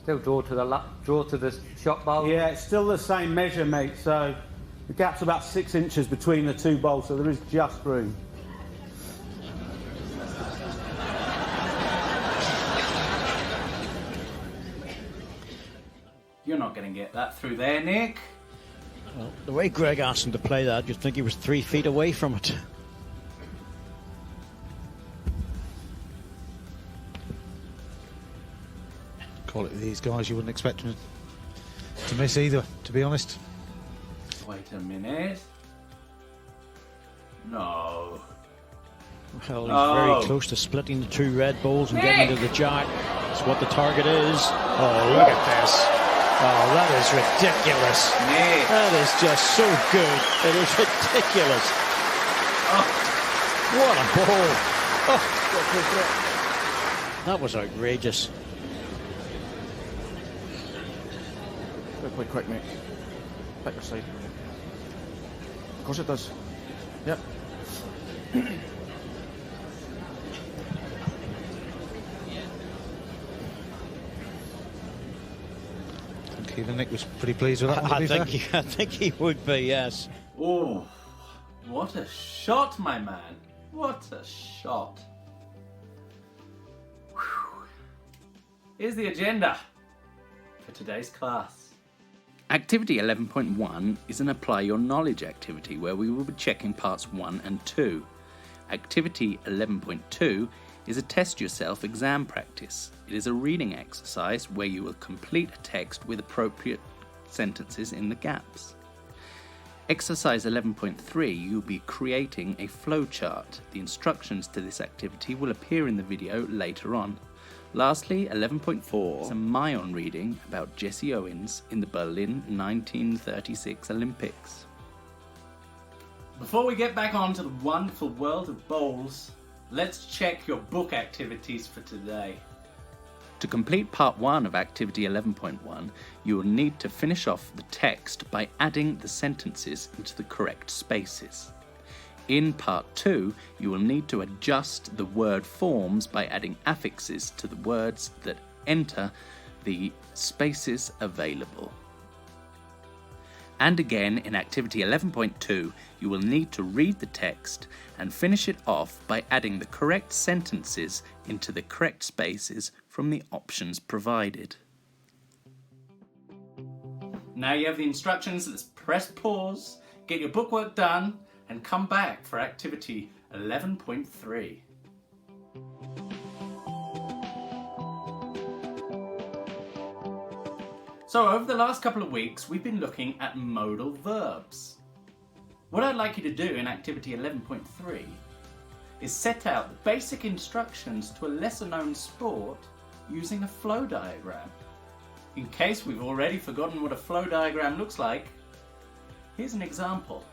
Still draw to the shot bowl? Yeah, it's still the same measure, mate, so the gap's about 6 inches between the two bowls, so there is just room. You're not going to get that through there, Nick. Well, the way Greg asked him to play that, you'd think he was 3 feet away from it. Quality of these guys, you wouldn't expect them to miss either, to be honest. Wait a minute. No. Well, he's very close to splitting the 2 red balls and getting into the jack. That's what the target is. Oh, look at this. Oh, that is ridiculous. Nick. That is just so good. It is ridiculous. Oh. What a ball. Oh. That was outrageous. Play quick, mate. Back your side. Of course it does. Yep. Even Nick was pretty pleased with that one, I think he would be, yes. Oh, what a shot, my man. What a shot. Whew. Here's the agenda for today's class. Activity 11.1 is an Apply Your Knowledge activity where we will be checking parts 1 and 2. Activity 11.2 is a Test Yourself exam practice. It is a reading exercise where you will complete a text with appropriate sentences in the gaps. Exercise 11.3, you'll be creating a flowchart. The instructions to this activity will appear in the video later on. Lastly, 11.4 is a Mayon reading about Jesse Owens in the Berlin 1936 Olympics. Before we get back on to the wonderful world of bowls, let's check your book activities for today. To complete part 1 of activity 11.1, you will need to finish off the text by adding the sentences into the correct spaces. In part 2, you will need to adjust the word forms by adding affixes to the words that enter the spaces available. And again, in activity 11.2, you will need to read the text and finish it off by adding the correct sentences into the correct spaces from the options provided. Now you have the instructions, let's press pause, get your bookwork done, and come back for activity 11.3. So over the last couple of weeks, we've been looking at modal verbs. What I'd like you to do in activity 11.3 is set out the basic instructions to a lesser known sport using a flow diagram. In case we've already forgotten what a flow diagram looks like, here's an example.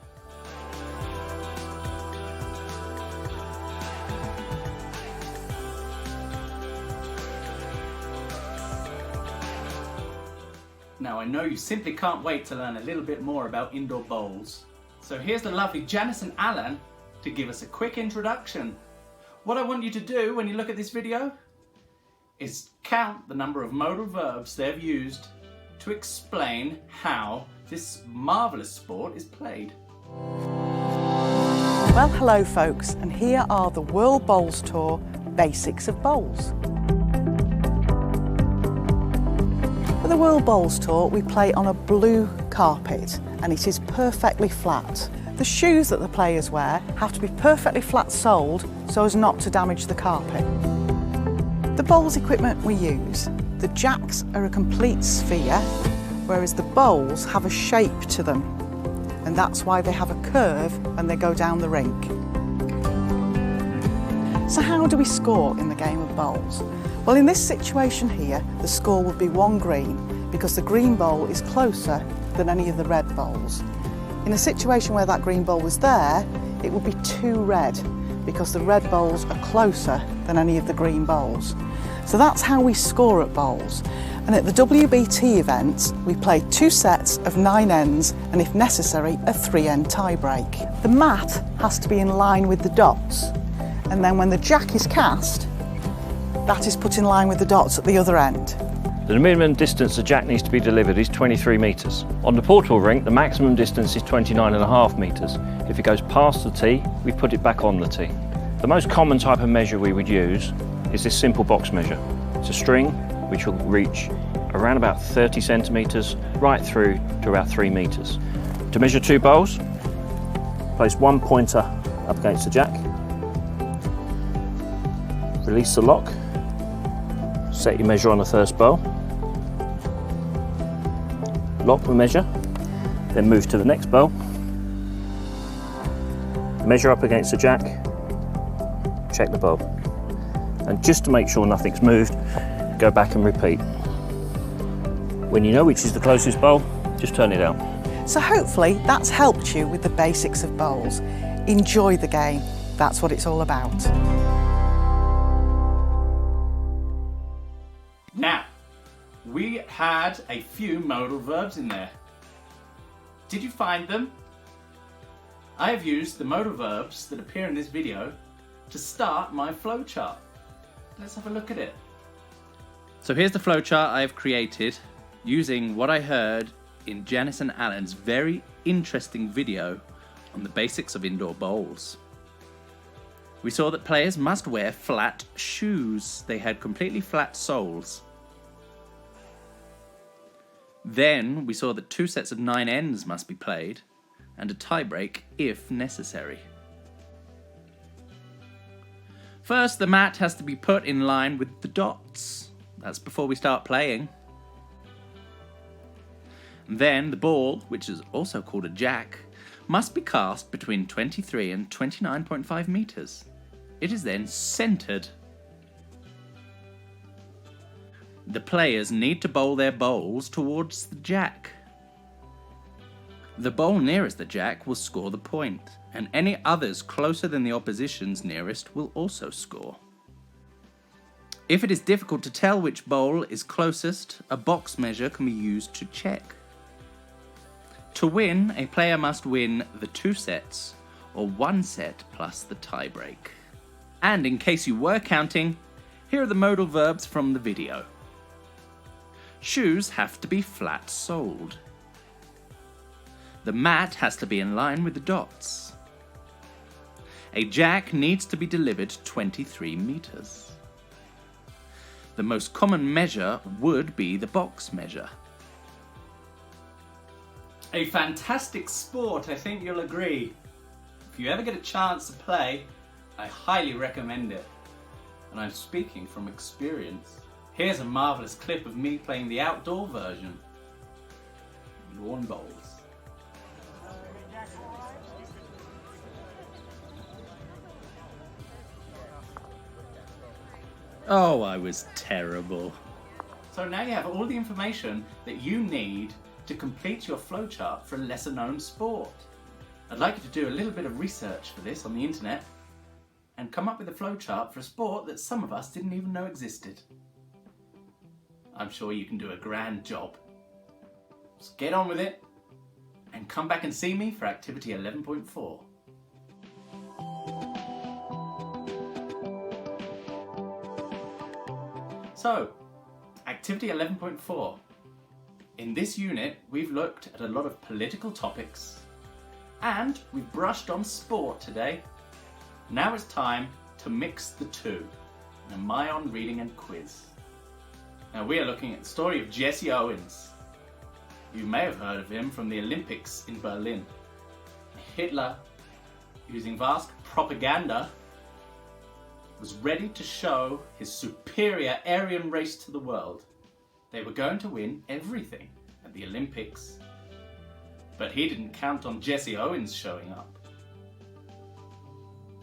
Now I know you simply can't wait to learn a little bit more about indoor bowls. So here's the lovely Janice and Alan to give us a quick introduction. What I want you to do when you look at this video is count the number of modal verbs they've used to explain how this marvellous sport is played. Well, hello folks, and here are the World Bowls Tour Basics of Bowls. For the World Bowls Tour, we play on a blue carpet and it is perfectly flat. The shoes that the players wear have to be perfectly flat-soled so as not to damage the carpet. The bowls equipment we use, the jacks are a complete sphere, whereas the bowls have a shape to them, and that's why they have a curve when they go down the rink. So how do we score in the game of bowls? Well, in this situation here, the score would be 1 green because the green bowl is closer than any of the red bowls. In a situation where that green bowl was there, it would be 2 red because the red bowls are closer than any of the green bowls. So that's how we score at bowls. And at the WBT events, we play 2 sets of 9 ends and, if necessary, a 3-end tie-break. The mat has to be in line with the dots, and then when the jack is cast, that is put in line with the dots at the other end. The minimum distance the jack needs to be delivered is 23 metres. On the portable rink, the maximum distance is 29.5 metres. If it goes past the tee, we put it back on the tee. The most common type of measure we would use is this simple box measure. It's a string which will reach around about 30 centimetres right through to about 3 metres. To measure 2 bowls, place one pointer up against the jack, release the lock, set your measure on the first bowl, lock the measure, then move to the next bowl, measure up against the jack, check the bowl, and just to make sure nothing's moved, go back and repeat. When you know which is the closest bowl, just turn it out. So hopefully that's helped you with the basics of bowls. Enjoy the game, that's what it's all about. Now, we had a few modal verbs in there. Did you find them? I have used the modal verbs that appear in this video to start my flowchart. Let's have a look at it. So here's the flowchart I have created using what I heard in Janice and Alan's very interesting video on the basics of indoor bowls. We saw that players must wear flat shoes. They had completely flat soles. Then we saw that 2 sets of 9 ends must be played and a tiebreak if necessary. First, the mat has to be put in line with the dots. That's before we start playing. Then the ball, which is also called a jack, must be cast between 23 and 29.5 metres. It is then centred. The players need to bowl their bowls towards the jack. The bowl nearest the jack will score the point, and any others closer than the opposition's nearest will also score. If it is difficult to tell which bowl is closest, a box measure can be used to check. To win, a player must win the 2 sets, or 1 set plus the tiebreak. And in case you were counting, here are the modal verbs from the video. Shoes have to be flat-soled. The mat has to be in line with the dots. A jack needs to be delivered 23 metres. The most common measure would be the box measure. A fantastic sport, I think you'll agree. If you ever get a chance to play, I highly recommend it. And I'm speaking from experience. Here's a marvellous clip of me playing the outdoor version. Lawn bowls. Oh, I was terrible. So now you have all the information that you need to complete your flowchart for a lesser known sport. I'd like you to do a little bit of research for this on the internet and come up with a flowchart for a sport that some of us didn't even know existed. I'm sure you can do a grand job. So get on with it and come back and see me for activity 11.4. So, activity 11.4. In this unit, we've looked at a lot of political topics and we've brushed on sport today. Now it's time to mix the two in a Mayon reading and quiz. Now we are looking at the story of Jesse Owens. You may have heard of him from the Olympics in Berlin. Hitler, using vast propaganda, was ready to show his superior Aryan race to the world. They were going to win everything at the Olympics. But he didn't count on Jesse Owens showing up.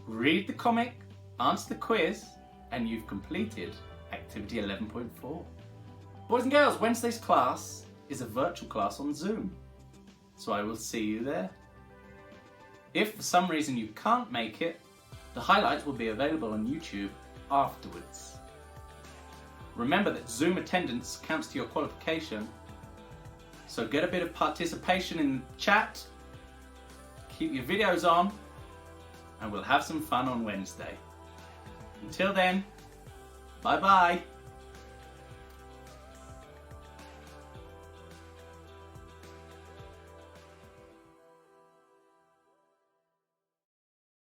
Read the comic, answer the quiz, and you've completed activity 11.4. Boys and girls, Wednesday's class is a virtual class on Zoom. So I will see you there. If for some reason you can't make it, the highlights will be available on YouTube afterwards. Remember that Zoom attendance counts to your qualification, so get a bit of participation in the chat, keep your videos on, and we'll have some fun on Wednesday. Until then, bye bye.